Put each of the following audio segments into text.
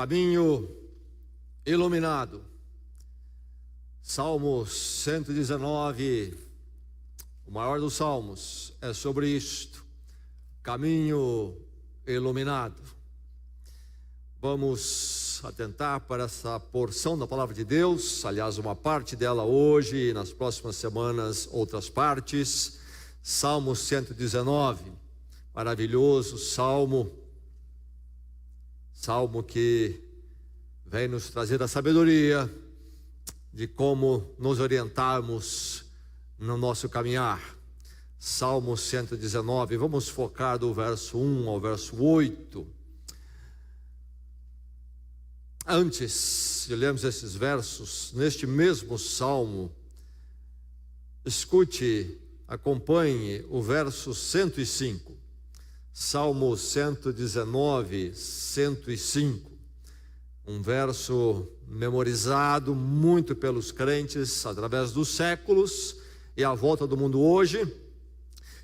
Caminho iluminado. Salmo 119, o maior dos salmos, é sobre isto: caminho iluminado. Vamos atentar para essa porção da palavra de Deus, aliás, uma parte dela hoje e nas próximas semanas outras partes. Salmo 119, maravilhoso salmo que vem nos trazer a sabedoria de como nos orientarmos no nosso caminhar. Salmo 119, vamos focar do verso 1 ao verso 8. Antes de lermos esses versos, neste mesmo salmo, escute, acompanhe o verso 105. Salmo 119, 105. Um verso memorizado muito pelos crentes através dos séculos e à volta do mundo hoje.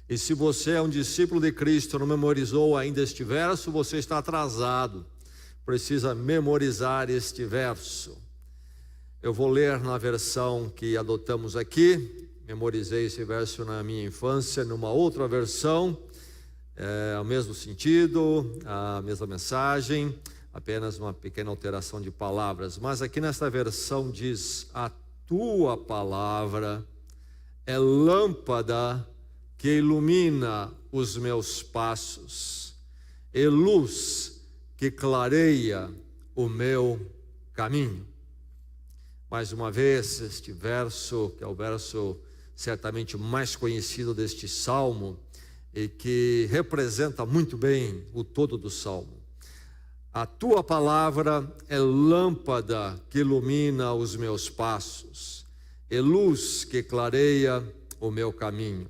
E se você é um discípulo de Cristo e não memorizou ainda este verso, você está atrasado. Precisa memorizar este verso. Eu vou ler na versão que adotamos aqui. Memorizei esse verso na minha infância, numa outra versão, o mesmo sentido, a mesma mensagem, apenas uma pequena alteração de palavras. Mas aqui nesta versão diz: a tua palavra é lâmpada que ilumina os meus passos, e luz que clareia o meu caminho. Mais uma vez, este verso, que é o verso certamente mais conhecido deste salmo, e que representa muito bem o todo do salmo. A tua palavra é lâmpada que ilumina os meus passos, e luz que clareia o meu caminho.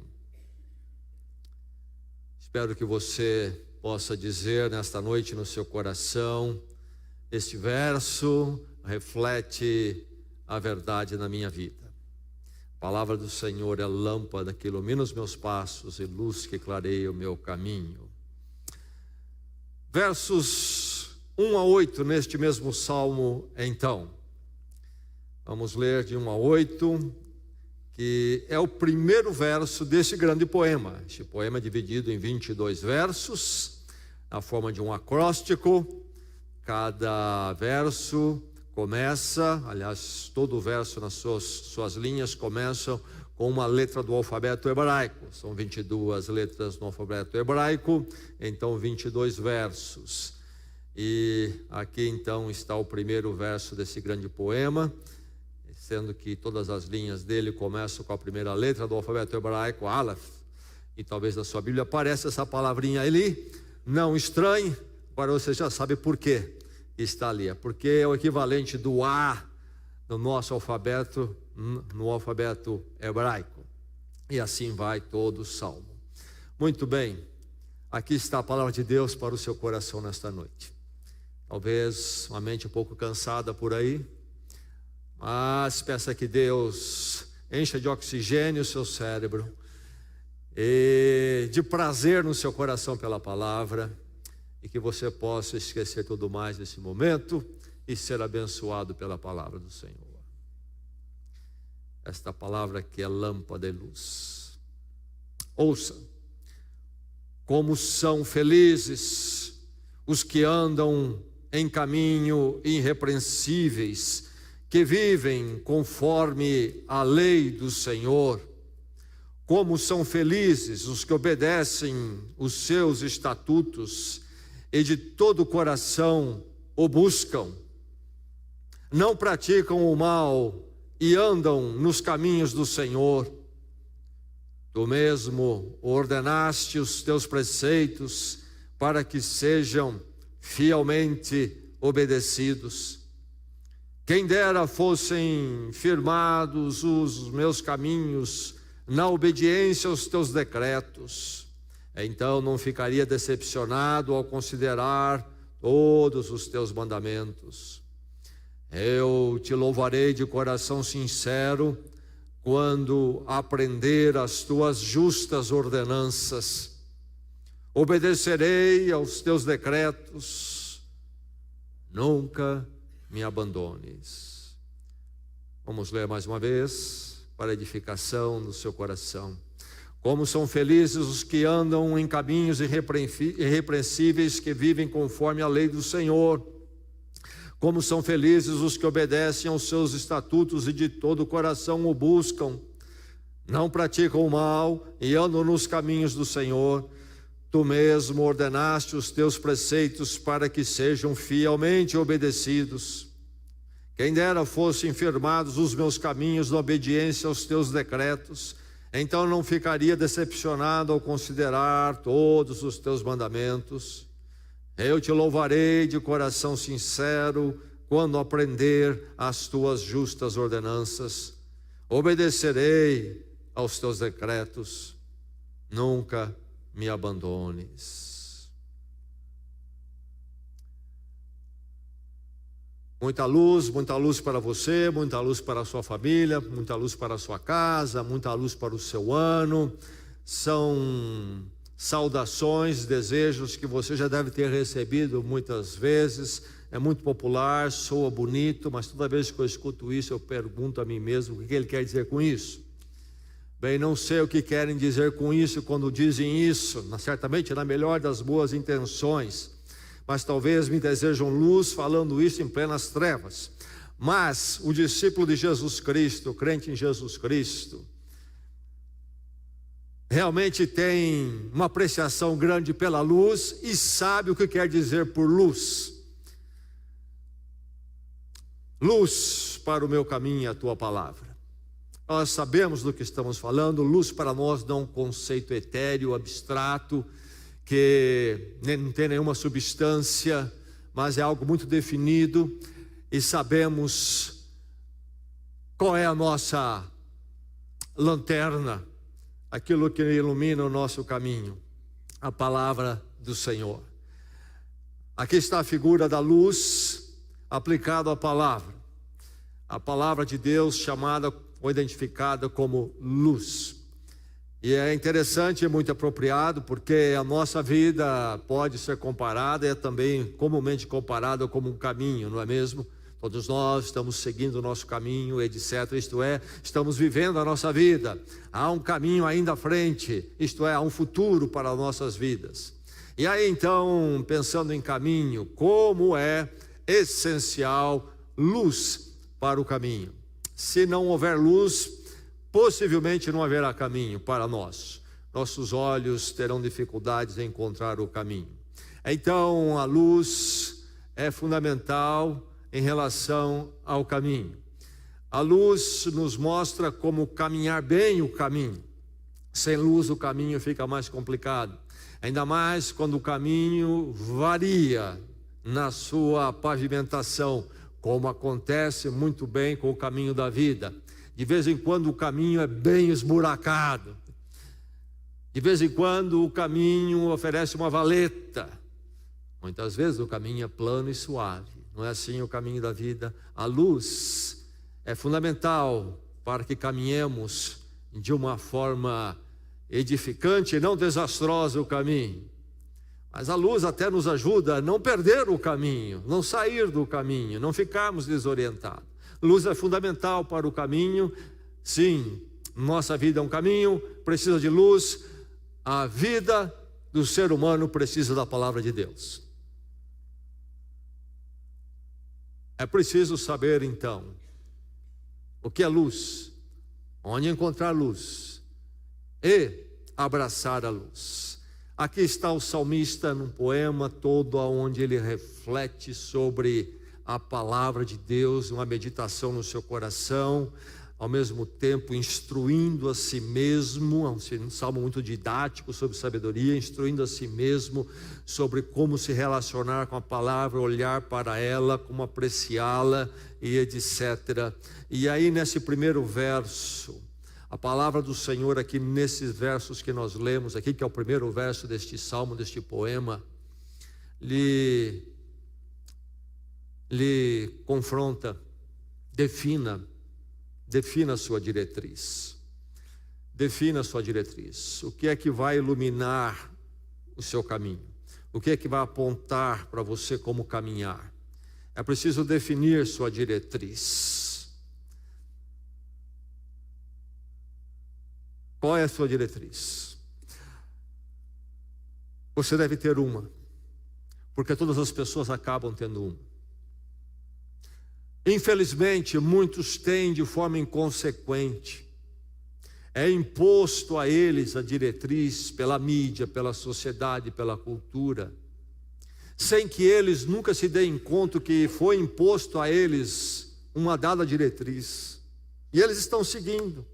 Espero que você possa dizer nesta noite no seu coração: este verso reflete a verdade na minha vida. A palavra do Senhor é lâmpada que ilumina os meus passos e luz que clareia o meu caminho. Versos 1 a 8 neste mesmo salmo, então. Vamos ler de 1 a 8, que é o primeiro verso desse grande poema. Este poema é dividido em 22 versos, na forma de um acróstico. Cada verso começa, aliás, todo verso nas suas linhas começam com uma letra do alfabeto hebraico. São 22 letras no alfabeto hebraico, então 22 versos. E aqui então está o primeiro verso desse grande poema, sendo que todas as linhas dele começam com a primeira letra do alfabeto hebraico, Aleph. E talvez na sua Bíblia apareça essa palavrinha ali. Não estranhe, agora você já sabe por quê está ali. É porque é o equivalente do A no nosso alfabeto, no alfabeto hebraico. E assim vai todo o salmo. Muito bem, aqui está a palavra de Deus para o seu coração nesta noite. Talvez uma mente um pouco cansada por aí, mas peça que Deus encha de oxigênio o seu cérebro e de prazer no seu coração pela palavra, e que você possa esquecer tudo mais nesse momento e ser abençoado pela palavra do Senhor. Esta palavra que é lâmpada e luz. Ouça: como são felizes os que andam em caminho irrepreensíveis, que vivem conforme a lei do Senhor. Como são felizes os que obedecem os seus estatutos e de todo o coração o buscam. Não praticam o mal e andam nos caminhos do Senhor. Tu mesmo ordenaste os teus preceitos para que sejam fielmente obedecidos. Quem dera fossem firmados os meus caminhos na obediência aos teus decretos. Então não ficaria decepcionado ao considerar todos os teus mandamentos. Eu te louvarei de coração sincero quando aprender as tuas justas ordenanças. Obedecerei aos teus decretos. nunca me abandones. Vamos ler mais uma vez, para edificação do seu coração. Como são felizes os que andam em caminhos irrepreensíveis, que vivem conforme a lei do Senhor. Como são felizes os que obedecem aos seus estatutos e de todo o coração o buscam. Não praticam o mal e andam nos caminhos do Senhor. Tu mesmo ordenaste os teus preceitos para que sejam fielmente obedecidos. Quem dera fossem firmados os meus caminhos na obediência aos teus decretos, então não ficaria decepcionado ao considerar todos os teus mandamentos. Eu te louvarei de coração sincero quando aprender as tuas justas ordenanças. Obedecerei aos teus decretos. Nunca me abandones. Muita luz para você, muita luz para a sua família, muita luz para a sua casa, muita luz para o seu ano. São saudações, desejos que você já deve ter recebido muitas vezes. É muito popular, soa bonito, mas toda vez que eu escuto isso, eu pergunto a mim mesmo o que ele quer dizer com isso. Bem, não sei o que querem dizer com isso quando dizem isso, certamente na melhor das boas intenções, mas talvez me desejam luz falando isso em plenas trevas. Mas o discípulo de Jesus Cristo, o crente em Jesus Cristo, realmente tem uma apreciação grande pela luz e sabe o que quer dizer por luz. Luz para o meu caminho é a tua palavra. Nós sabemos do que estamos falando. Luz para nós não é um conceito etéreo, abstrato, que não tem nenhuma substância, mas é algo muito definido e sabemos qual é a nossa lanterna, aquilo que ilumina o nosso caminho, a palavra do Senhor. Aqui está a figura da luz aplicada à palavra de Deus chamada ou identificada como luz. E é interessante e muito apropriado, porque a nossa vida pode ser comparada, é também comumente comparada como um caminho, não é mesmo? Todos nós estamos seguindo o nosso caminho, etc. Isto é, estamos vivendo a nossa vida. Há um caminho ainda à frente, isto é, há um futuro para as nossas vidas. E aí então, pensando em caminho, como é essencial luz para o caminho. Se não houver luz, possivelmente não haverá caminho para nós. Nossos olhos terão dificuldades em encontrar o caminho. Então, a luz é fundamental em relação ao caminho. A luz nos mostra como caminhar bem o caminho. Sem luz, o caminho fica mais complicado. Ainda mais quando o caminho varia na sua pavimentação, como acontece muito bem com o caminho da vida. De vez em quando o caminho é bem esburacado. De vez em quando o caminho oferece uma valeta. Muitas vezes o caminho é plano e suave. Não é assim o caminho da vida. A luz é fundamental para que caminhemos de uma forma edificante e não desastrosa o caminho. Mas a luz até nos ajuda a não perder o caminho, não sair do caminho, não ficarmos desorientados. Luz é fundamental para o caminho. Sim, nossa vida é um caminho, precisa de luz. A vida do ser humano precisa da palavra de Deus. É preciso saber então o que é luz, onde encontrar luz e abraçar a luz. Aqui está o salmista num poema todo onde ele reflete sobre a palavra de Deus, uma meditação no seu coração, ao mesmo tempo instruindo a si mesmo. É um salmo muito didático sobre sabedoria, instruindo a si mesmo sobre como se relacionar com a palavra, olhar para ela, como apreciá-la e etc. E aí nesse primeiro verso, a palavra do Senhor aqui nesses versos que nós lemos aqui, que é o primeiro verso deste salmo, deste poema, lhe confronta, defina a sua diretriz. Defina a sua diretriz. O que é que vai iluminar o seu caminho? O que é que vai apontar para você como caminhar? É preciso definir sua diretriz. Qual é a sua diretriz? Você deve ter uma, porque todas as pessoas acabam tendo uma. Infelizmente, muitos têm de forma inconsequente. É imposto a eles a diretriz pela mídia, pela sociedade, pela cultura, sem que eles nunca se deem conta que foi imposto a eles uma dada diretriz. E eles estão seguindo.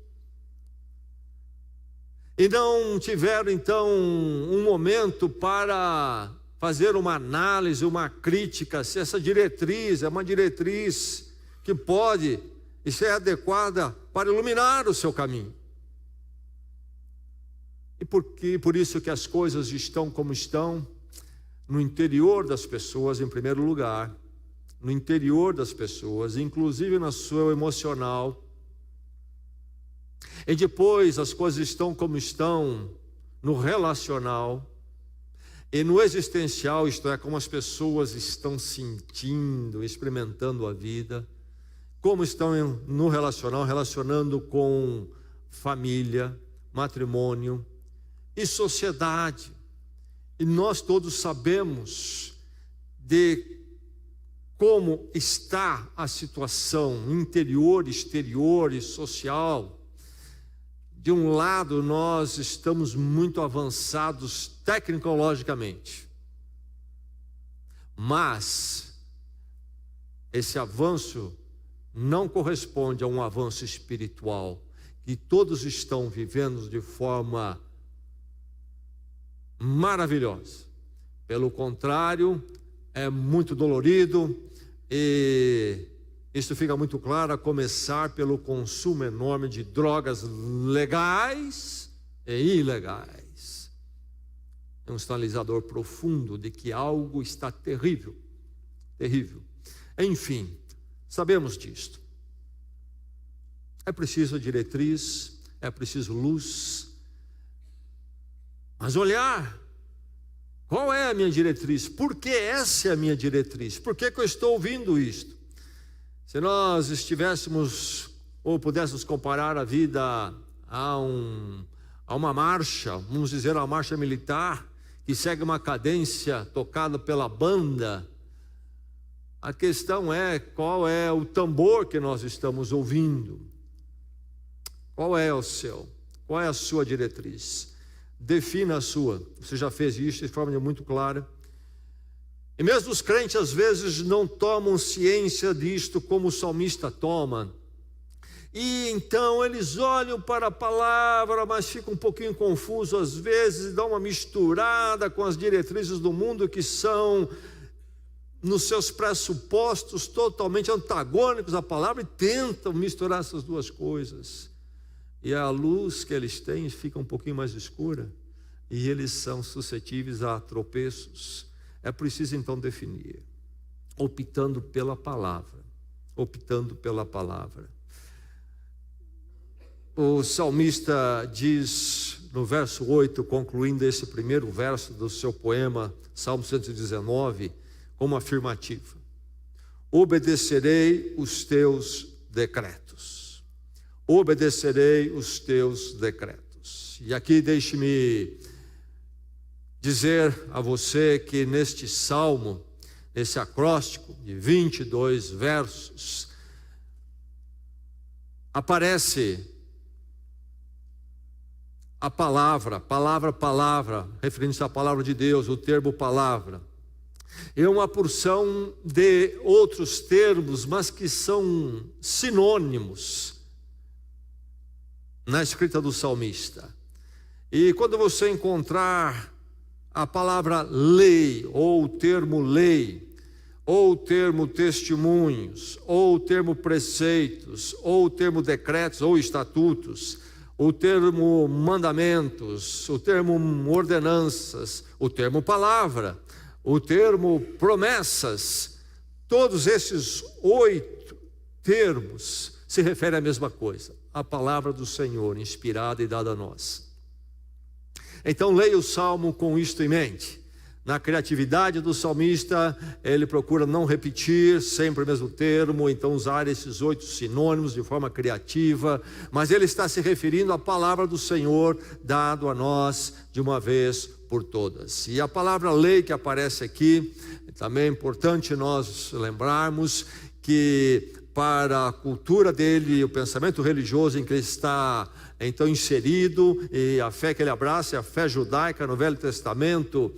E não tiveram, então, um momento para fazer uma análise, uma crítica, se essa diretriz é uma diretriz que pode e ser adequada para iluminar o seu caminho. E por isso que as coisas estão como estão, no interior das pessoas, em primeiro lugar, no interior das pessoas, inclusive no seu emocional. E depois as coisas estão como estão no relacional e no existencial, isto é, como as pessoas estão sentindo, experimentando a vida, como estão no relacional, relacionando com família, matrimônio e sociedade. E nós todos sabemos de como está a situação interior, exterior e social. De um lado, nós estamos muito avançados tecnologicamente, mas esse avanço não corresponde a um avanço espiritual, que todos estão vivendo de forma maravilhosa. Pelo contrário, é muito dolorido, e isso fica muito claro a começar pelo consumo enorme de drogas legais e ilegais. É um sinalizador profundo de que algo está terrível, terrível. Enfim, sabemos disto. É preciso diretriz, é preciso luz, mas olhar, qual é a minha diretriz? Por que essa é a minha diretriz? Por que eu estou ouvindo isto? Se nós estivéssemos, ou pudéssemos comparar a vida a uma marcha, vamos dizer, uma marcha militar, que segue uma cadência tocada pela banda, a questão é, qual é o tambor que nós estamos ouvindo? Qual é o seu? Qual é a sua diretriz? Defina a sua. Você já fez isso de forma muito clara. E mesmo os crentes às vezes não tomam ciência disto como o salmista toma. E então eles olham para a palavra, mas ficam um pouquinho confusos às vezes, e dão uma misturada com as diretrizes do mundo que são, nos seus pressupostos, totalmente antagônicos à palavra, e tentam misturar essas duas coisas. E a luz que eles têm fica um pouquinho mais escura, e eles são suscetíveis a tropeços. É preciso então definir, optando pela palavra, optando pela palavra. O salmista diz no verso 8, concluindo esse primeiro verso do seu poema, Salmo 119, como afirmativa: obedecerei os teus decretos. Obedecerei os teus decretos. E aqui deixe-me dizer a você que neste salmo, nesse acróstico de 22 versos, aparece a palavra, referindo-se à palavra de Deus, o termo palavra. É uma porção de outros termos, mas que são sinônimos na escrita do salmista. E quando você encontrar a palavra lei, ou o termo lei, ou o termo testemunhos, ou o termo preceitos, ou o termo decretos ou estatutos, o termo mandamentos, o termo ordenanças, o termo palavra, o termo promessas, todos esses 8 termos se referem à mesma coisa, a palavra do Senhor, inspirada e dada a nós. Então leia o Salmo com isto em mente. Na criatividade do salmista, ele procura não repetir sempre o mesmo termo, então usar esses 8 sinônimos de forma criativa, mas ele está se referindo à palavra do Senhor, dado a nós de uma vez por todas. E a palavra lei que aparece aqui, também é importante nós lembrarmos que para a cultura dele, o pensamento religioso em que ele está então inserido, e a fé que ele abraça é a fé judaica no Velho Testamento.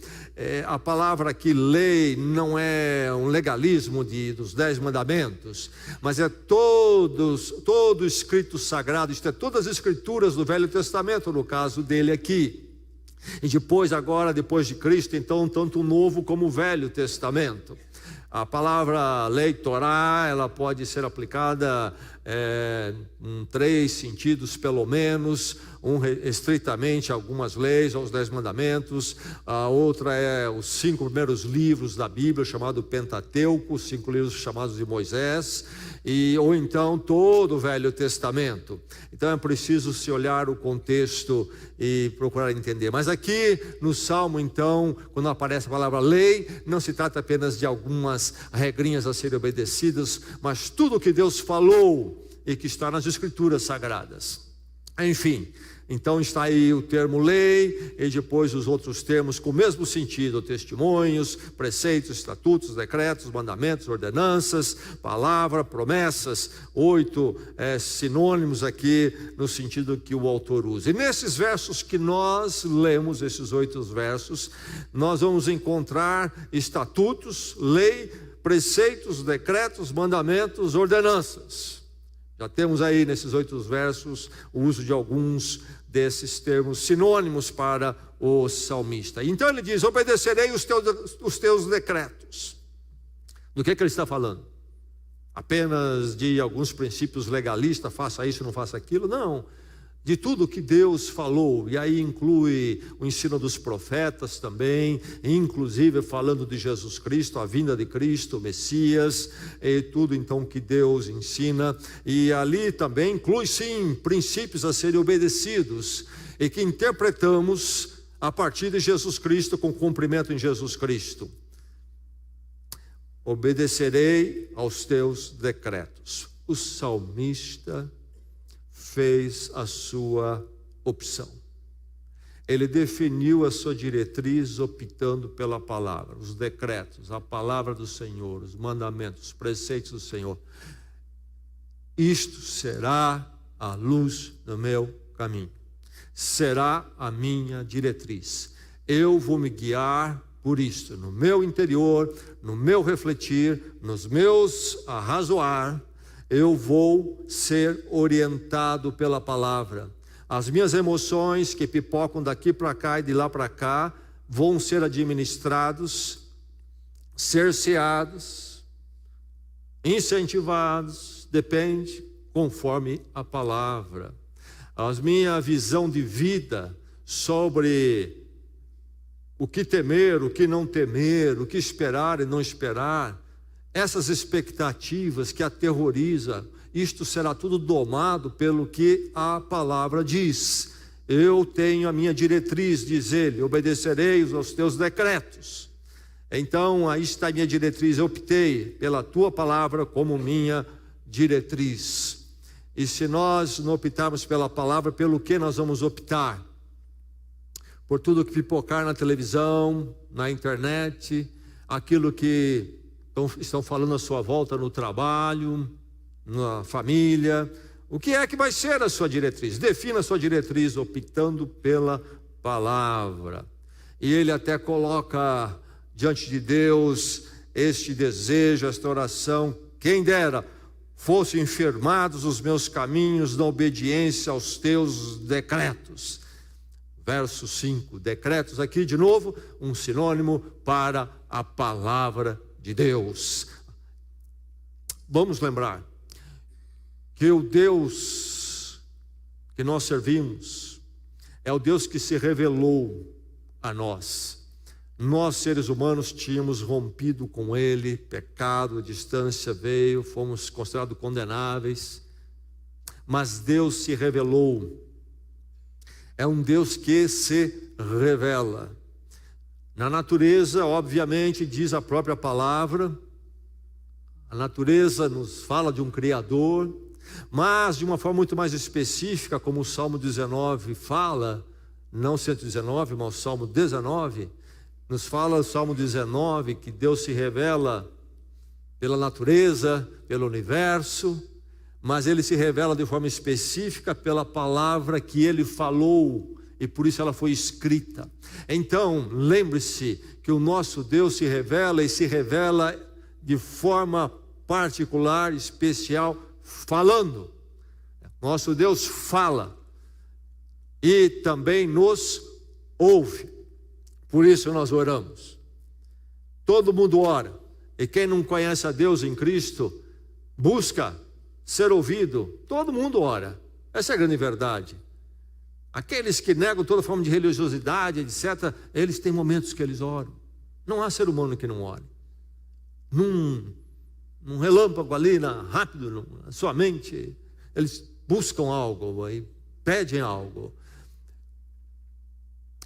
A palavra aqui lei não é um legalismo dos 10 mandamentos, mas é todo escrito sagrado, isto é, todas as escrituras do Velho Testamento, no caso dele aqui. E depois de Cristo, então, tanto o Novo como o Velho Testamento. A palavra lei, Torá, ela pode ser aplicada em 3 sentidos pelo menos. Estritamente algumas leis, aos 10 mandamentos. A outra é os 5 primeiros livros da Bíblia, chamado Pentateuco, os 5 livros chamados de Moisés, ou então todo o Velho Testamento. Então é preciso se olhar o contexto e procurar entender. Mas aqui no Salmo, então, quando aparece a palavra lei, não se trata apenas de algumas regrinhas a serem obedecidas, mas tudo o que Deus falou e que está nas Escrituras Sagradas. Enfim, então está aí o termo lei e depois os outros termos com o mesmo sentido: testemunhos, preceitos, estatutos, decretos, mandamentos, ordenanças, palavra, promessas. 8 sinônimos aqui no sentido que o autor usa. E nesses versos que nós lemos, esses 8 versos, nós vamos encontrar estatutos, lei, preceitos, decretos, mandamentos, ordenanças. Já temos aí nesses 8 versos o uso de alguns desses termos sinônimos para o salmista. Então ele diz: obedecerei os teus decretos. Do que ele está falando? Apenas de alguns princípios legalistas, faça isso, não faça aquilo? Não. De tudo que Deus falou, e aí inclui o ensino dos profetas também, inclusive falando de Jesus Cristo, a vinda de Cristo, o Messias, e tudo então que Deus ensina. E ali também inclui sim princípios a serem obedecidos e que interpretamos a partir de Jesus Cristo, com cumprimento em Jesus Cristo. Obedecerei aos teus decretos. O salmista fez a sua opção. Ele definiu a sua diretriz optando pela palavra, os decretos, a palavra do Senhor, os mandamentos, os preceitos do Senhor. Isto será a luz do meu caminho, será a minha diretriz. Eu vou me guiar por isto, no meu interior, no meu refletir, nos meus arrazoar. Eu vou ser orientado pela palavra. As minhas emoções que pipocam daqui para cá e de lá para cá vão ser administrados, cerceados, incentivados, depende, conforme a palavra. A minha visão de vida sobre o que temer, o que não temer, o que esperar e não esperar, essas expectativas que aterrorizam, isto será tudo domado pelo que a palavra diz. Eu tenho a minha diretriz, diz ele, obedecerei aos teus decretos. Então aí está a minha diretriz, eu optei pela tua palavra como minha diretriz. E se nós não optarmos pela palavra, pelo que nós vamos optar? Por tudo que pipocar na televisão, na internet, aquilo que estão falando à sua volta no trabalho, na família. O que é que vai ser a sua diretriz? Defina a sua diretriz optando pela palavra. E ele até coloca diante de Deus este desejo, esta oração: quem dera fossem firmados os meus caminhos na obediência aos teus decretos. Verso 5, decretos aqui de novo, um sinônimo para a palavra de Deus. Vamos lembrar que o Deus que nós servimos é o Deus que se revelou a nós. Nós, seres humanos, tínhamos rompido com Ele, pecado, a distância veio, fomos considerados condenáveis, mas Deus se revelou. É um Deus que se revela. Na natureza, obviamente, diz a própria palavra, a natureza nos fala de um Criador, mas de uma forma muito mais específica, como o Salmo 19 fala, não 119, mas o Salmo 19, nos fala o Salmo 19, que Deus se revela pela natureza, pelo universo, mas Ele se revela de forma específica pela palavra que Ele falou, e por isso ela foi escrita. Então, lembre-se que o nosso Deus se revela, e se revela de forma particular, especial, falando. Nosso Deus fala e também nos ouve. Por isso nós oramos. Todo mundo ora, e quem não conhece a Deus em Cristo busca ser ouvido. Todo mundo ora. Essa é a grande verdade. Aqueles que negam toda forma de religiosidade, etc., eles têm momentos que eles oram. Não há ser humano que não ore. Num relâmpago ali, rápido, na sua mente, eles buscam algo e pedem algo.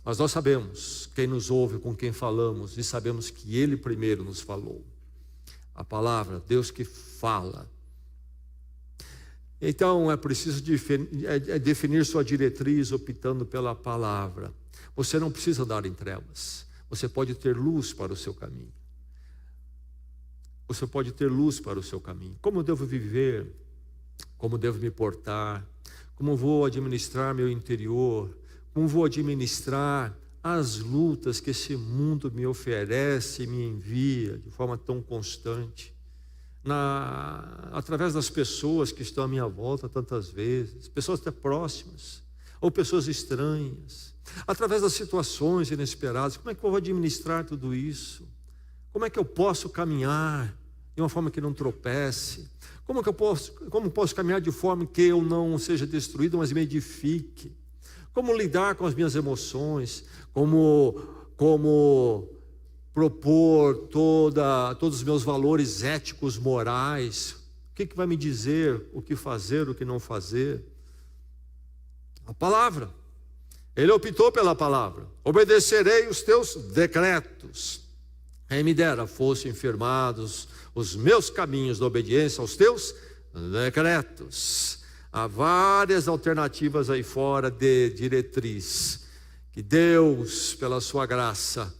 Mas nós sabemos quem nos ouve, com quem falamos, e sabemos que Ele primeiro nos falou. A palavra, Deus que fala. Então é preciso definir sua diretriz optando pela palavra. Você não precisa andar em trevas. Você pode ter luz para o seu caminho. Você pode ter luz para o seu caminho. Como eu devo viver? Como devo me portar? Como vou administrar meu interior? Como vou administrar as lutas que esse mundo me oferece e me envia de forma tão constante? Através das pessoas que estão à minha volta tantas vezes, pessoas até próximas, ou pessoas estranhas, através das situações inesperadas. Como é que eu vou administrar tudo isso? Como é que eu posso caminhar de uma forma que não tropece? Como posso caminhar de forma que eu não seja destruído, mas me edifique? Como lidar com as minhas emoções? Como propor todos os meus valores éticos, morais? O que vai me dizer o que fazer, o que não fazer? A palavra. Ele optou pela palavra. Obedecerei os teus decretos. Quem me dera fossem firmados os meus caminhos da obediência aos teus decretos. Há várias alternativas aí fora de diretriz. Que Deus, pela sua graça,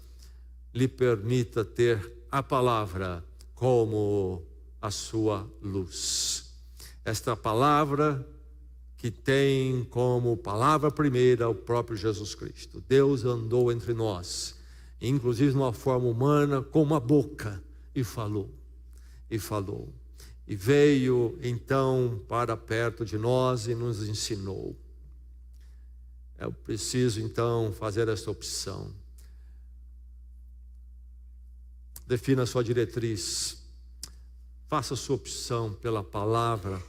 lhe permita ter a palavra como a sua luz. Esta palavra que tem como palavra primeira o próprio Jesus Cristo. Deus andou entre nós, inclusive numa forma humana, com uma boca, e falou, e veio então para perto de nós e nos ensinou. Eu preciso então fazer essa opção. Defina a sua diretriz, faça a sua opção pela palavra,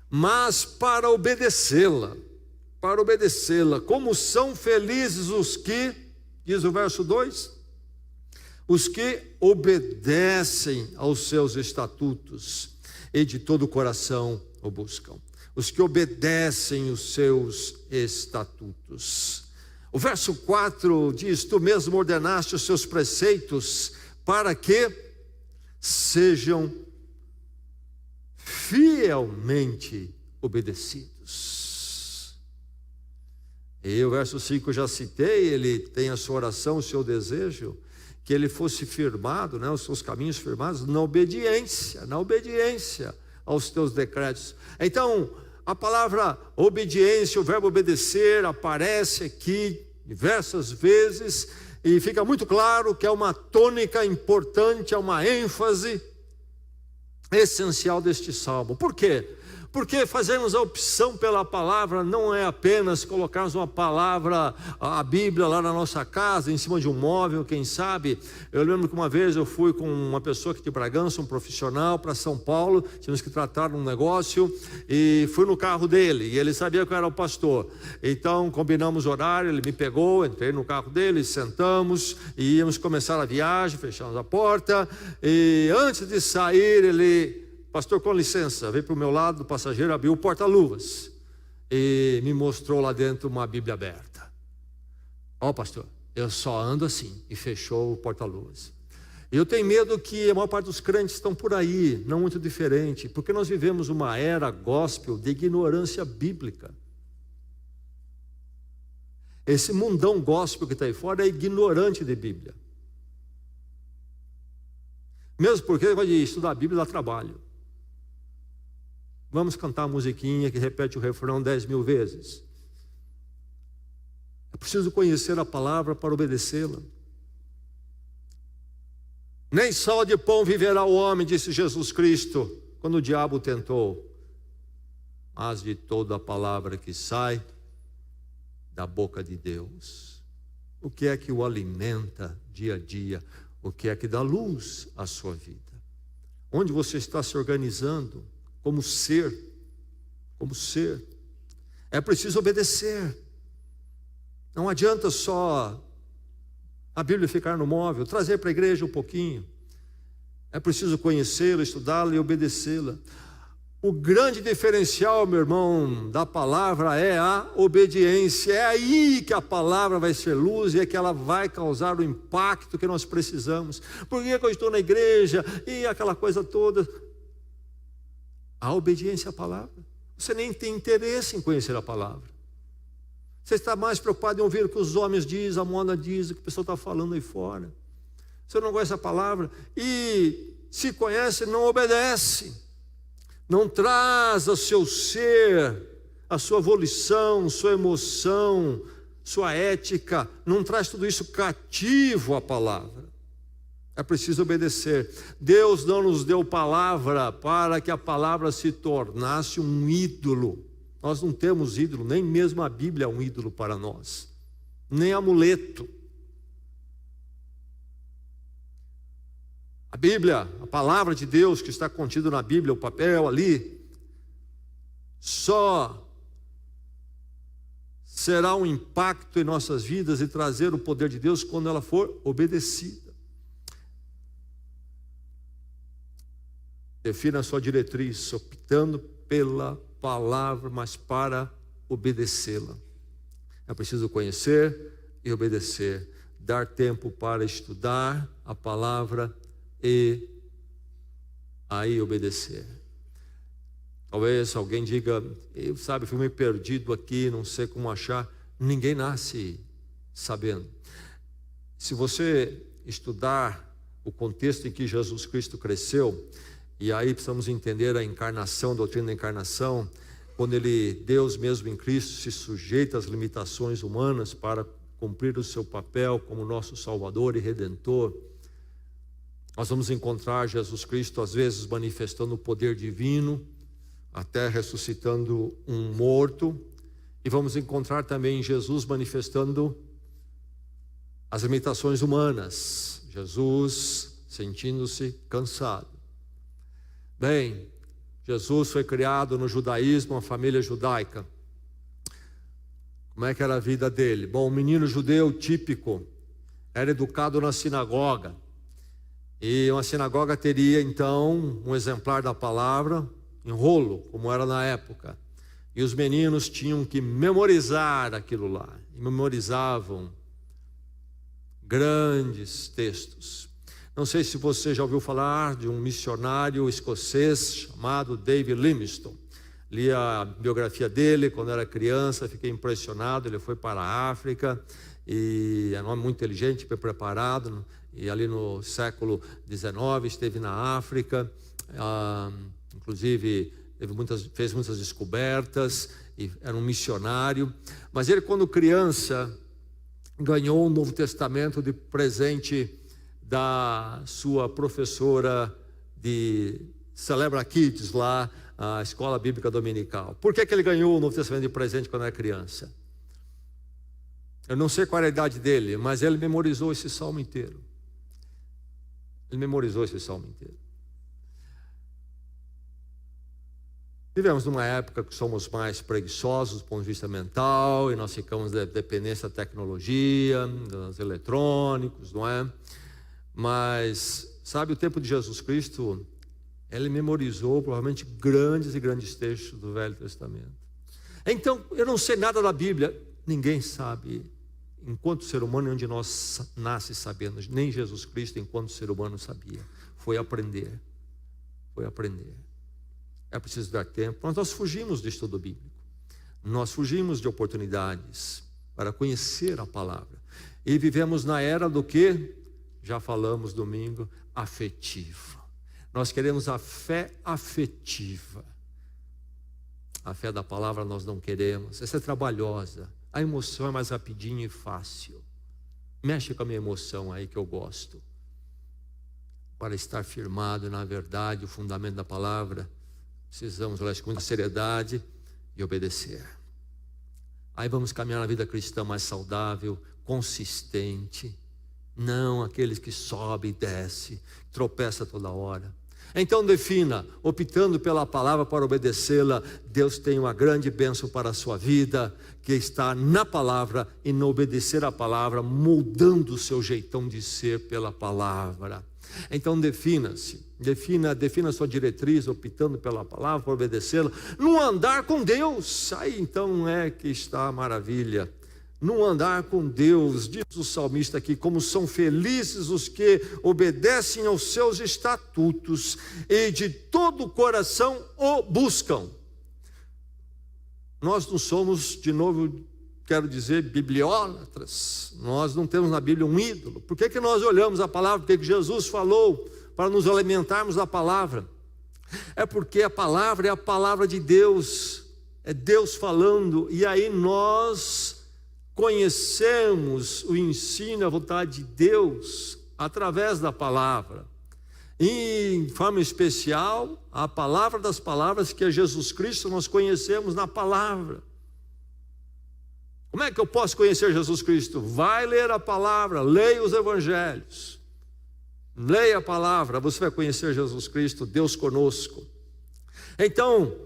mas para obedecê-la, como são felizes os que, diz o verso 2, os que obedecem aos seus estatutos e de todo o coração o buscam. Os que obedecem os seus estatutos. O verso 4 diz: tu mesmo ordenaste os seus preceitos para que sejam fielmente obedecidos. E o verso 5 eu já citei, ele tem a sua oração, o seu desejo, que ele fosse firmado, os seus caminhos firmados na obediência aos teus decretos. Então, a palavra obediência, o verbo obedecer, aparece aqui diversas vezes, e fica muito claro que é uma tônica importante, é uma ênfase essencial deste salmo. Por quê? Porque fazermos a opção pela palavra não é apenas colocarmos uma palavra, a Bíblia lá na nossa casa, em cima de um móvel, quem sabe. Eu lembro que uma vez eu fui com uma pessoa aqui de Bragança, um profissional, para São Paulo, tínhamos que tratar de um negócio, e fui no carro dele, e ele sabia que eu era o pastor. Então combinamos horário, ele me pegou, entrei no carro dele, sentamos, e íamos começar a viagem, fechamos a porta, e antes de sair ele... Pastor, com licença, veio para o meu lado do passageiro, abriu o porta-luvas e me mostrou lá dentro uma Bíblia aberta. Ó, pastor, Eu só ando assim. E fechou o porta-luvas. Eu tenho medo que a maior parte dos crentes estão por aí, não muito diferente, porque nós vivemos uma era gospel de ignorância bíblica. Esse mundão gospel que está aí fora é ignorante de Bíblia. Mesmo porque vai estudar a Bíblia dá trabalho. Vamos cantar a musiquinha que repete o refrão 10.000 vezes. É preciso conhecer a palavra para obedecê-la. Nem só de pão viverá o homem, disse Jesus Cristo, quando o diabo o tentou, mas de toda a palavra que sai da boca de Deus. O que é que o alimenta dia a dia? O que é que dá luz à sua vida? Onde você está se organizando como ser? Como ser? É preciso obedecer. Não adianta só a Bíblia ficar no móvel, trazer para a igreja um pouquinho. É preciso conhecê-la, estudá-la e obedecê-la. O grande diferencial, meu irmão, da palavra é a obediência. É aí que a palavra vai ser luz e é que ela vai causar o impacto que nós precisamos. Por que eu estou na igreja e aquela coisa toda? A obediência à palavra. Você nem tem interesse em conhecer a palavra. Você está mais preocupado em ouvir o que os homens dizem, a moda diz, o que o pessoal está falando aí fora. Você não conhece a palavra e se conhece, não obedece. Não traz ao seu ser, a sua volição, sua emoção, sua ética, não traz tudo isso cativo à palavra. É preciso obedecer. Deus não nos deu palavra para que a palavra se tornasse um ídolo. Nós não temos ídolo, nem mesmo a Bíblia é um ídolo para nós, nem amuleto. A Bíblia, a palavra de Deus que está contida na Bíblia, o papel ali, só será um impacto em nossas vidas e trazer o poder de Deus quando ela for obedecida. Defina a sua diretriz, optando pela palavra, mas para obedecê-la. É preciso conhecer e obedecer, dar tempo para estudar a palavra e aí obedecer. Talvez alguém diga, eu fui meio perdido aqui, não sei como achar. Ninguém nasce sabendo. Se você estudar o contexto em que Jesus Cristo cresceu, e aí precisamos entender a encarnação, a doutrina da encarnação, quando Deus mesmo em Cristo se sujeita às limitações humanas para cumprir o seu papel como nosso Salvador e Redentor. Nós vamos encontrar Jesus Cristo às vezes manifestando o poder divino, até ressuscitando um morto, e vamos encontrar também Jesus manifestando as limitações humanas, Jesus sentindo-se cansado. Bem, Jesus foi criado no judaísmo, uma família judaica. Como é que era a vida dele? Bom, um menino judeu típico, era educado na sinagoga. E uma sinagoga teria então um exemplar da palavra em rolo, como era na época. E os meninos tinham que memorizar aquilo lá. E memorizavam grandes textos. Não sei se você já ouviu falar de um missionário escocês chamado David Livingstone. Li a biografia dele quando era criança, fiquei impressionado. Ele foi para a África e é um homem muito inteligente, bem preparado. E ali no século XIX esteve na África, inclusive fez muitas descobertas e era um missionário. Mas ele, quando criança, ganhou o Novo Testamento de presente da sua professora de Celebra Kids lá, a escola bíblica dominical. Por que ele ganhou o Novo Testamento de presente quando era criança? Eu não sei qual era a idade dele, mas ele memorizou esse salmo inteiro. Ele memorizou esse salmo inteiro. Vivemos numa época que somos mais preguiçosos do ponto de vista mental, e nós ficamos dependentes da tecnologia, dos eletrônicos, não é? Mas, sabe, o tempo de Jesus Cristo, ele memorizou provavelmente grandes e grandes textos do Velho Testamento. Então, eu não sei nada da Bíblia. Ninguém sabe enquanto ser humano, onde nós nasce sabendo, nem Jesus Cristo, enquanto ser humano, sabia. Foi aprender. É preciso dar tempo. Nós fugimos do estudo bíblico. Nós fugimos de oportunidades para conhecer a palavra. E vivemos na era do que? Já falamos domingo, afetiva. Nós queremos a fé afetiva. A fé da palavra nós não queremos. Essa é trabalhosa. A emoção é mais rapidinho e fácil. Mexe com a minha emoção aí que eu gosto. Para estar firmado na verdade, o fundamento da palavra, precisamos olhar com muita seriedade e obedecer. Aí vamos caminhar na vida cristã mais saudável, consistente. Não aqueles que sobe e desce, tropeça toda hora. Então defina, optando pela palavra para obedecê-la. Deus tem uma grande bênção para a sua vida, que está na palavra e no obedecer a palavra, moldando o seu jeitão de ser pela palavra. Então defina a sua diretriz, optando pela palavra para obedecê-la, no andar com Deus. Aí então é que está a maravilha. No andar com Deus, diz o salmista aqui, como são felizes os que obedecem aos seus estatutos e de todo o coração o buscam. Nós não somos, de novo, quero dizer, bibliólatras. Nós não temos na Bíblia um ídolo. Por que nós olhamos a palavra? Porque Jesus falou para nos alimentarmos da palavra. É porque a palavra é a palavra de Deus, é Deus falando, e aí nós conhecemos o ensino, a vontade de Deus através da palavra. E, em forma especial, a palavra das palavras, que é Jesus Cristo, nós conhecemos na palavra. Como é que eu posso conhecer Jesus Cristo? Vai ler a palavra, leia os evangelhos, leia a palavra, você vai conhecer Jesus Cristo, Deus conosco. Então,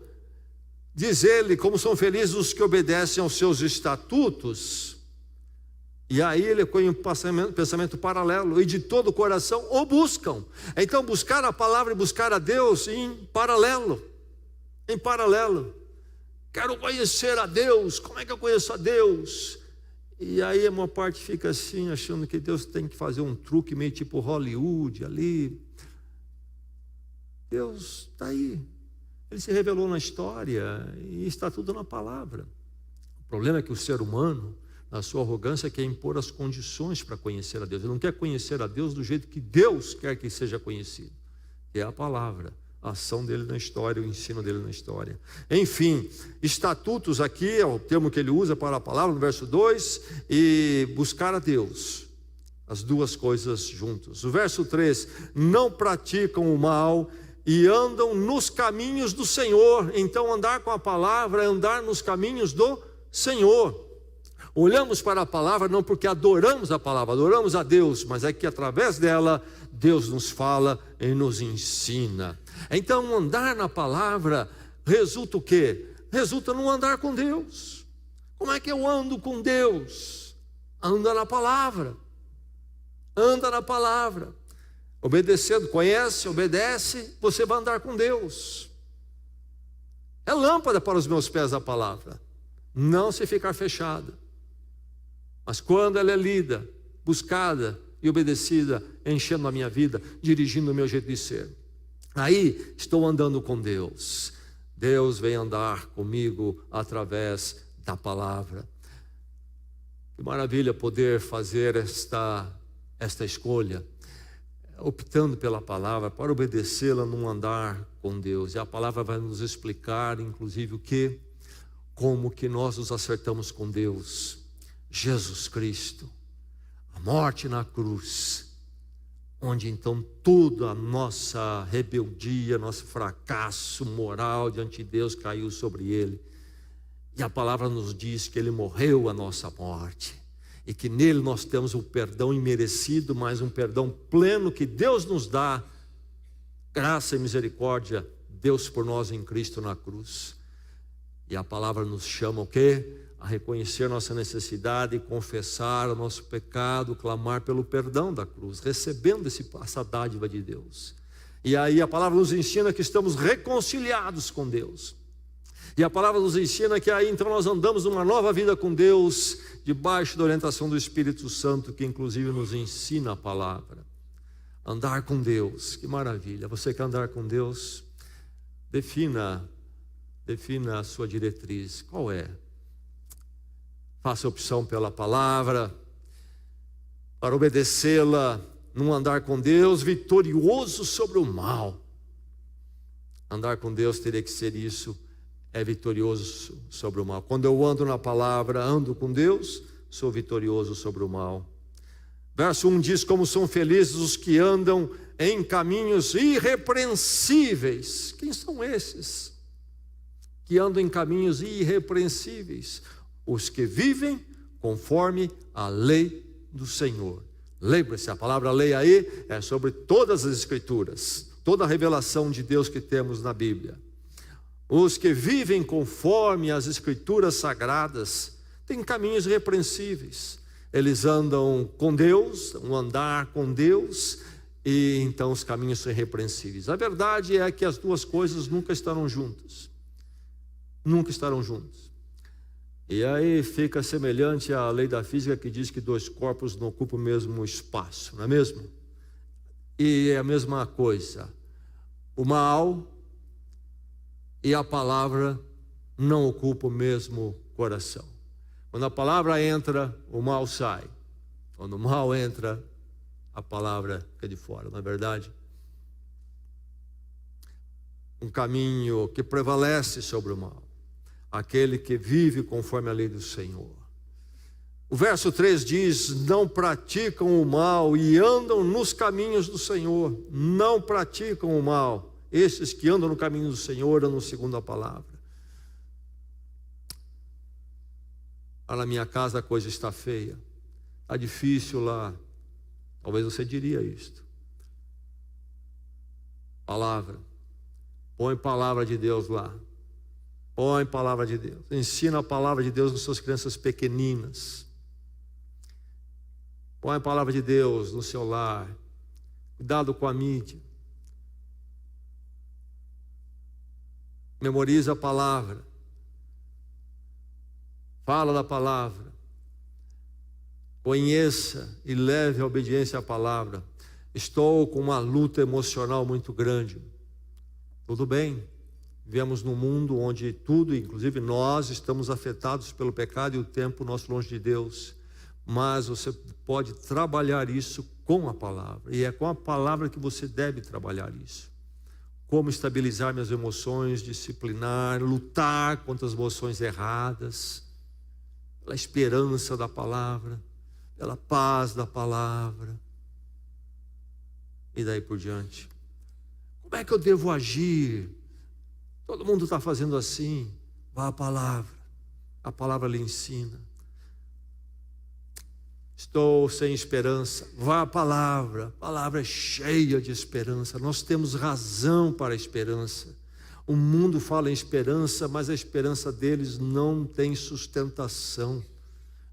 diz ele, como são felizes os que obedecem aos seus estatutos. E aí ele põe um pensamento paralelo, e de todo o coração o buscam. Então buscar a palavra e buscar a Deus em paralelo. Quero conhecer a Deus. Como é que eu conheço a Deus? E aí uma parte fica assim, achando que Deus tem que fazer um truque meio tipo Hollywood ali. Deus está aí. Ele se revelou na história e está tudo na palavra. O problema é que o ser humano, na sua arrogância, quer impor as condições para conhecer a Deus. Ele não quer conhecer a Deus do jeito que Deus quer que seja conhecido. É a palavra, a ação dele na história, o ensino dele na história. Enfim, estatutos aqui é o termo que ele usa para a palavra, no verso 2, e buscar a Deus. As duas coisas juntas. O verso 3, não praticam o mal e andam nos caminhos do Senhor. Então andar com a palavra é andar nos caminhos do Senhor. Olhamos para a palavra não porque adoramos a palavra, adoramos a Deus, mas é que através dela Deus nos fala e nos ensina. Então andar na palavra resulta o quê? Resulta no andar com Deus. Como é que eu ando com Deus? Anda na palavra. Obedecendo, conhece, obedece, você vai andar com Deus. É lâmpada para os meus pés a palavra, não se ficar fechada. Mas quando ela é lida, buscada e obedecida, enchendo a minha vida, dirigindo o meu jeito de ser, aí estou andando com Deus. Deus vem andar comigo através da palavra. Que maravilha poder fazer esta escolha, optando pela palavra, para obedecê-la num andar com Deus. E a palavra vai nos explicar, inclusive, como que nós nos acertamos com Deus. Jesus Cristo, a morte na cruz, onde então toda a nossa rebeldia, nosso fracasso moral diante de Deus caiu sobre ele. E a palavra nos diz que ele morreu a nossa morte, e que nele nós temos o perdão imerecido, mas um perdão pleno que Deus nos dá, graça e misericórdia, Deus por nós em Cristo na cruz. E a palavra nos chama o quê? A reconhecer nossa necessidade, confessar o nosso pecado, clamar pelo perdão da cruz, recebendo essa dádiva de Deus. E aí a palavra nos ensina que estamos reconciliados com Deus. E a palavra nos ensina que aí então nós andamos numa nova vida com Deus, debaixo da orientação do Espírito Santo, que inclusive nos ensina a palavra. Andar com Deus, que maravilha. Você quer andar com Deus? Defina a sua diretriz. Qual é? Faça opção pela palavra, para obedecê-la, num andar com Deus, vitorioso sobre o mal. Andar com Deus teria que ser isso, é vitorioso sobre o mal. Quando eu ando na palavra, ando com Deus, sou vitorioso sobre o mal. Verso 1 diz: como são felizes os que andam em caminhos irrepreensíveis. Quem são esses que andam em caminhos irrepreensíveis? Os que vivem conforme a lei do Senhor. Lembre-se, a palavra lei aí é sobre todas as escrituras, toda a revelação de Deus que temos na Bíblia. Os que vivem conforme as escrituras sagradas têm caminhos irrepreensíveis. Eles andam com Deus, um andar com Deus, e então os caminhos são irrepreensíveis. A verdade é que as duas coisas nunca estarão juntas. Nunca estarão juntas. E aí fica semelhante à lei da física, que diz que dois corpos não ocupam o mesmo espaço, não é mesmo? E é a mesma coisa. O mal e a palavra não ocupam o mesmo coração. Quando a palavra entra, o mal sai. Quando o mal entra, a palavra fica de fora, não é verdade? Um caminho que prevalece sobre o mal. Aquele que vive conforme a lei do Senhor. O verso 3 diz: não praticam o mal e andam nos caminhos do Senhor. Não praticam o mal. Esses que andam no caminho do Senhor andam segundo a palavra. Lá na minha casa a coisa está feia, está difícil lá. Talvez você diria isto. Palavra. Põe palavra de Deus lá. Põe palavra de Deus. Ensina a palavra de Deus nas suas crianças pequeninas. Põe a palavra de Deus no seu lar. Cuidado com a mídia. Memoriza a palavra. Fala da palavra. Conheça e leve a obediência à palavra. Estou com uma luta emocional muito grande. Tudo bem. Vivemos num mundo onde tudo, inclusive nós, estamos afetados pelo pecado e o tempo nosso longe de Deus. Mas você pode trabalhar isso com a palavra. E é com a palavra que você deve trabalhar isso. Como estabilizar minhas emoções, disciplinar, lutar contra as emoções erradas, pela esperança da palavra, pela paz da palavra. E daí por diante. Como é que eu devo agir? Todo mundo está fazendo assim. Vá à palavra. A palavra lhe ensina. Estou sem esperança. Vá à palavra. A palavra é cheia de esperança. Nós temos razão para a esperança. O mundo fala em esperança, mas a esperança deles não tem sustentação.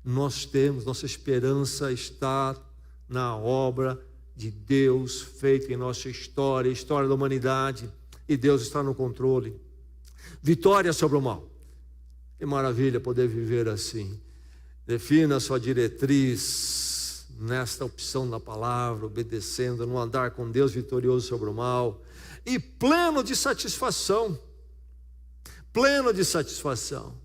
Nós temos, nossa esperança está na obra de Deus feita em nossa história, história da humanidade. E Deus está no controle. Vitória sobre o mal. Que maravilha poder viver assim. Defina a sua diretriz nesta opção da palavra, obedecendo, no andar com Deus, vitorioso sobre o mal. E pleno de satisfação. Pleno de satisfação.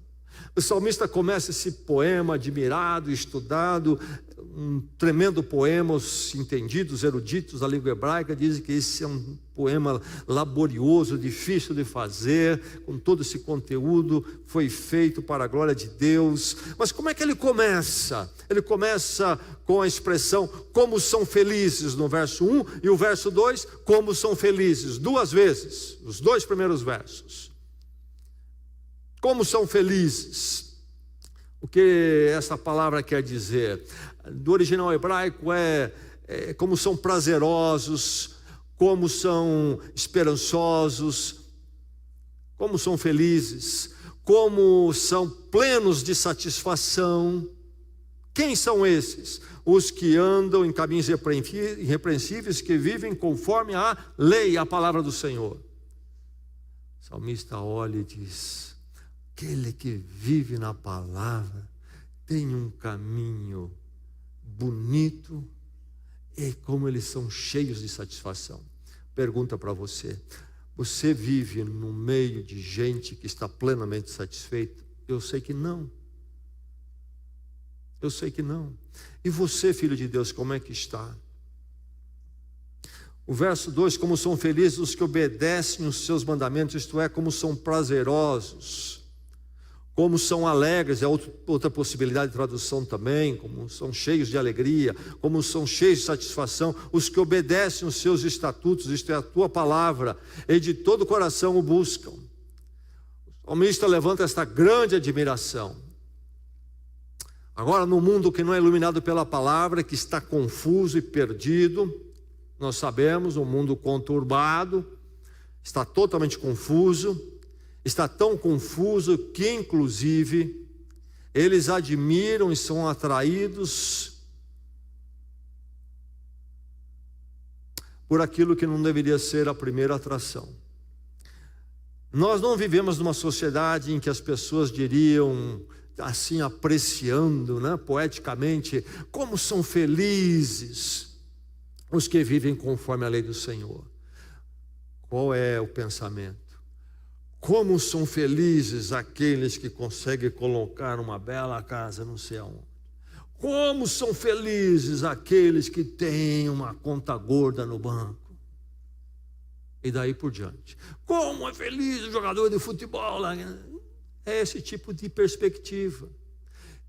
O salmista começa esse poema admirado, estudado, um tremendo poema. Os entendidos, eruditos da língua hebraica dizem que esse é um poema laborioso, difícil de fazer, com todo esse conteúdo, foi feito para a glória de Deus. Mas como é que ele começa? Ele começa com a expressão como são felizes no verso 1 e o verso 2, como são felizes, duas vezes, os dois primeiros versos. Como são felizes? O que essa palavra quer dizer? Do original hebraico é como são prazerosos, como são esperançosos, como são felizes, como são plenos de satisfação. Quem são esses? Os que andam em caminhos irrepreensíveis, que vivem conforme a lei, a palavra do Senhor. O salmista olha e diz: Aquele que vive na palavra tem um caminho bonito e como eles são cheios de satisfação. Pergunta para você: você vive no meio de gente que está plenamente satisfeita? Eu sei que não. Eu sei que não. E você, filho de Deus, como é que está? O verso 2: como são felizes os que obedecem os seus mandamentos, isto é, como são prazerosos, como são alegres, é outra possibilidade de tradução também, como são cheios de alegria, como são cheios de satisfação, os que obedecem os seus estatutos, isto é, a tua palavra, e de todo o coração o buscam. O salmista levanta esta grande admiração. Agora, no mundo que não é iluminado pela palavra, que está confuso e perdido, nós sabemos, um mundo conturbado, está totalmente confuso, está tão confuso que, inclusive, eles admiram e são atraídos por aquilo que não deveria ser a primeira atração. Nós não vivemos numa sociedade em que as pessoas diriam, assim, apreciando, poeticamente, como são felizes os que vivem conforme a lei do Senhor. Qual é o pensamento? Como são felizes aqueles que conseguem colocar uma bela casa não sei aonde. Como são felizes aqueles que têm uma conta gorda no banco. E daí por diante. Como é feliz o jogador de futebol. É esse tipo de perspectiva.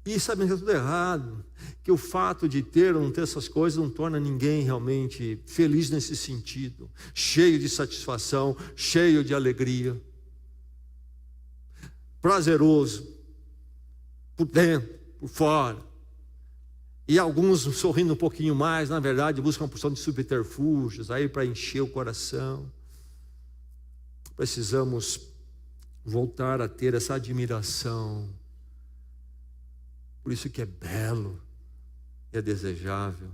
E sabem que é tudo errado, que o fato de ter ou não ter essas coisas não torna ninguém realmente feliz nesse sentido, cheio de satisfação, cheio de alegria, prazeroso, por dentro, por fora. E alguns sorrindo um pouquinho mais, na verdade buscam uma porção de subterfúgios aí para encher o coração. Precisamos voltar a ter essa admiração. Por isso que é belo, é desejável,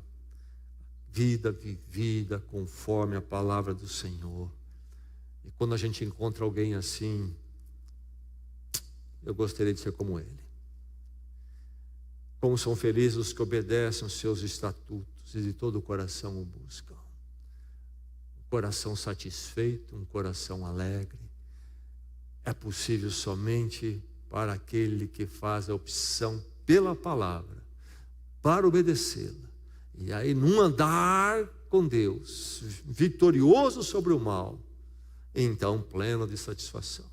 vida vivida conforme a palavra do Senhor. E quando a gente encontra alguém assim, eu gostaria de ser como ele. Como são felizes os que obedecem os seus estatutos e de todo o coração o buscam. Um coração satisfeito, um coração alegre, é possível somente para aquele que faz a opção pela palavra, para obedecê-la, e aí num andar com Deus, vitorioso sobre o mal, então pleno de satisfação.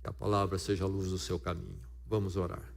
Que a palavra seja a luz do seu caminho. Vamos orar.